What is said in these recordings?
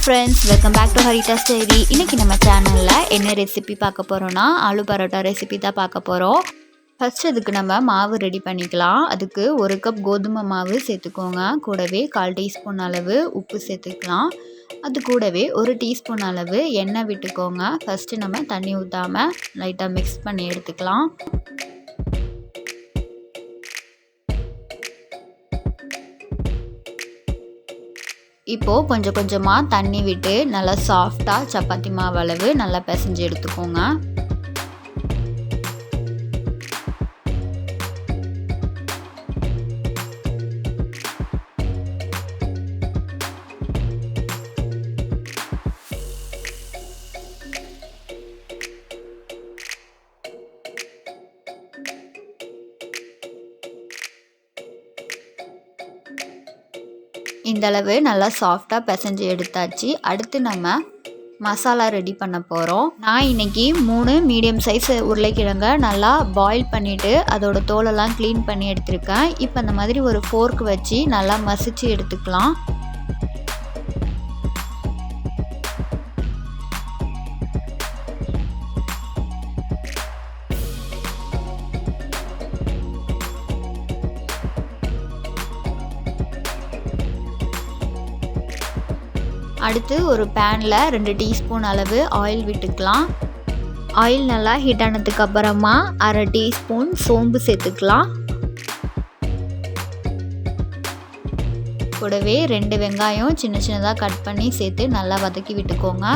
friends, welcome back to Harithas Diary. இன்னைக்கு நம்ம சேனல்ல என்ன ரெசிபி பார்க்க போறோம்னா ஆலு பரோட்டா ரெசிபி தான் பார்க்க போறோம். ஃபர்ஸ்ட் அதுக்கு நம்ம மாவு ரெடி பண்ணிக்கலாம். அதுக்கு 1 கப் கோதுமை மாவு சேர்த்துக்கோங்க. கூடவே 1/4 டீஸ்பூன் அளவு உப்பு சேர்த்துக்கலாம். அது கூடவே 1 டீஸ்பூன் அளவு எண்ணெய் விட்டுக்கோங்க. ஃபர்ஸ்ட் நம்ம தண்ணி ஊத்தாம லைட்டா மிக்ஸ் பண்ணி எடுத்துக்கலாம். இப்போ கொஞ்சம் கொஞ்சமாக தண்ணி விட்டு நல்லா சாஃப்டாக சப்பாத்தி மாவு அளவு நல்லா பிசைஞ்சு எடுத்துக்கோங்க. இந்த அளவு நல்லா சாஃப்டாக பிசைஞ்சு எடுத்தாச்சு. அடுத்து நம்ம மசாலா ரெடி பண்ண போகிறோம். நான் இன்றைக்கி 3 மீடியம் சைஸ் உருளைக்கிழங்க நல்லா பாயில் பண்ணிவிட்டு அதோட தோலெல்லாம் க்ளீன் பண்ணி எடுத்திருக்கேன். இப்போ அந்த மாதிரி ஒரு ஃபோர்க் வச்சு நல்லா மசிச்சு எடுத்துக்கலாம். அடுத்து ஒரு பேனில் 2 டீஸ்பூன் அளவு ஆயில் விட்டுக்கலாம். ஆயில் நல்லா ஹீட் ஆனதுக்கு அப்புறமா 1/2 டீஸ்பூன் சோம்பு சேர்த்துக்கலாம். கூடவே 2 வெங்காயம் சின்ன சின்னதாக கட் பண்ணி சேர்த்து நல்லா வதக்கி விட்டுக்கோங்க.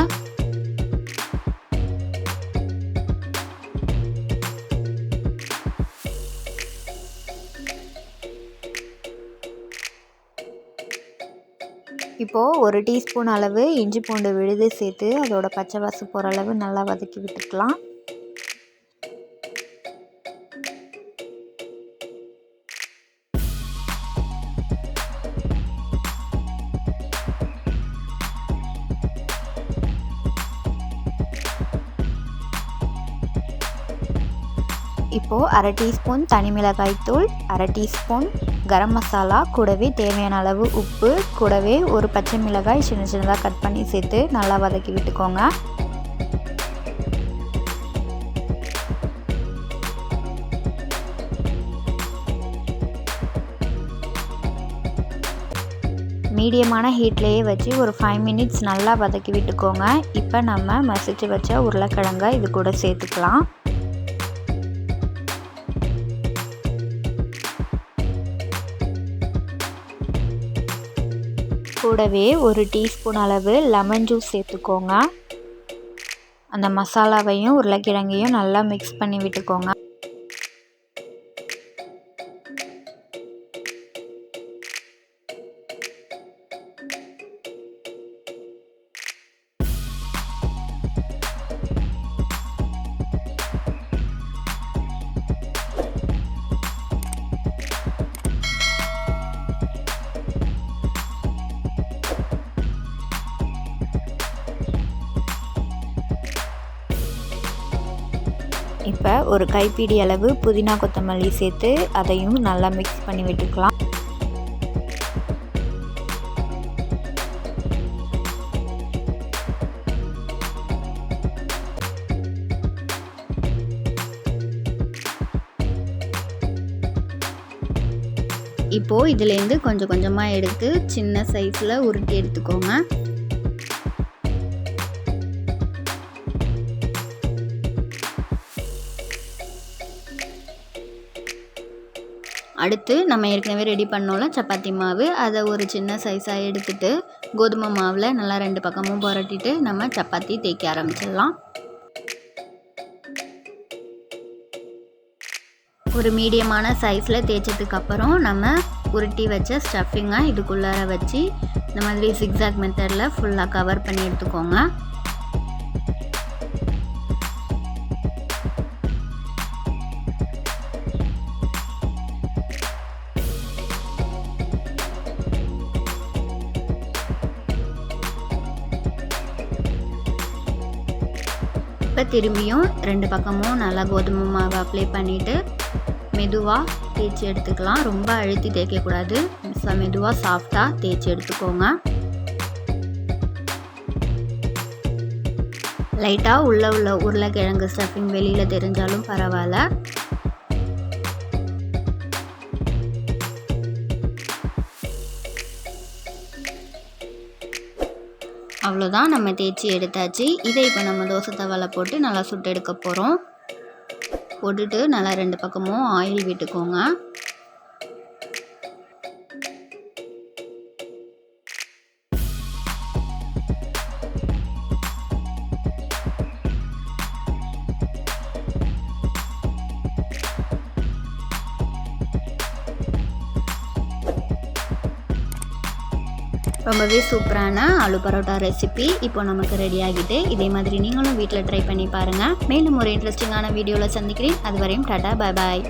இப்போது 1 டீஸ்பூன் அளவு இஞ்சி பூண்டு விழுது சேர்த்து அதோட பச்சை வாசம் போகிற அளவு நல்லா வதக்கி விட்டுக்கலாம். இப்போது 1/2 டீஸ்பூன் தனி மிளகாய் தூள், 1/2 டீஸ்பூன் கரம் மசாலா, கூடவே தேவையான அளவு உப்பு, கூடவே ஒரு பச்சை மிளகாய் சின்ன சின்னதாக கட் பண்ணி சேர்த்து நல்லா வதக்கி விட்டுக்கோங்க. மீடியமான ஹீட்லேயே வச்சு ஒரு 5 மினிட்ஸ் நல்லா வதக்கி விட்டுக்கோங்க. இப்போ நம்ம மசிச்சு வச்ச உருளைக்கிழங்கை இது கூட சேர்த்துக்கலாம். கூடவே 1 டீஸ்பூன் அளவு லெமன் ஜூஸ் சேர்த்துக்கோங்க. அந்த மசாலாவையும் உருளைக்கிழங்கையும் நல்லா மிக்ஸ் பண்ணி விட்டுக்கோங்க. இப்போ ஒரு கைப்பிடி அளவு புதினா கொத்தமல்லி சேர்த்து அதையும் நல்லா மிக்ஸ் பண்ணி விட்டுக்கலாம். இப்போது இதுலேருந்து கொஞ்சம் கொஞ்சமாக எடுத்து சின்ன சைஸில் உருட்டி எடுத்துக்கோங்க. அடுத்து நம்ம ஏற்கனவே ரெடி பண்ணோம்ல சப்பாத்தி மாவு, அதை ஒரு சின்ன சைஸாக எடுத்துகிட்டு கோதுமை மாவில் நல்லா 2 பக்கமும் புரட்டிட்டு நம்ம சப்பாத்தி தேய்க்க ஆரம்பிச்சிடலாம். ஒரு மீடியமான சைஸில் தேய்ச்சதுக்கப்புறம் நம்ம உருட்டி வச்ச ஸ்டஃபிங்கை இதுக்குள்ளார வச்சு இந்த மாதிரி ஜிக்ஸாக் மெத்தடில் ஃபுல்லாக கவர் பண்ணி எடுத்துக்கோங்க. இப்போ திரும்பியும் 2 பக்கமும் நல்லா கோதுமை மாவு அப்ளை பண்ணிவிட்டு மெதுவாக தேய்ச்சி எடுத்துக்கலாம். ரொம்ப அழுத்தி தேய்க்கக்கூடாது, மெதுவாக சாஃப்டாக தேய்ச்சி எடுத்துக்கோங்க. லைட்டாக உள்ள உருளைக்கிழங்கு ஸ்டஃபிங் வெளியில் தெரிஞ்சாலும் பரவாயில்ல. அவ்வளோதான், நம்ம தேய்ச்சி எடுத்தாச்சு. இதை இப்போ நம்ம தோசை தவாவில் போட்டு நல்லா சுட்டு எடுக்க போகிறோம். போட்டுட்டு நல்லா 2 பக்கமும் ஆயில் விட்டுக்கோங்க. ரொம்பவே சூப்பரான ஆலு பரோட்டா ரெசிபி இப்போ நமக்கு ரெடி ஆகிட்டு. இதே மாதிரி நீங்களும் வீட்டில் ட்ரை பண்ணி பாருங்கள். மேலும் ஒரு இன்ட்ரெஸ்டிங்கான வீடியோவில் சந்திக்கிறேன். அது வரையும் டாடா, பாய் பாய்.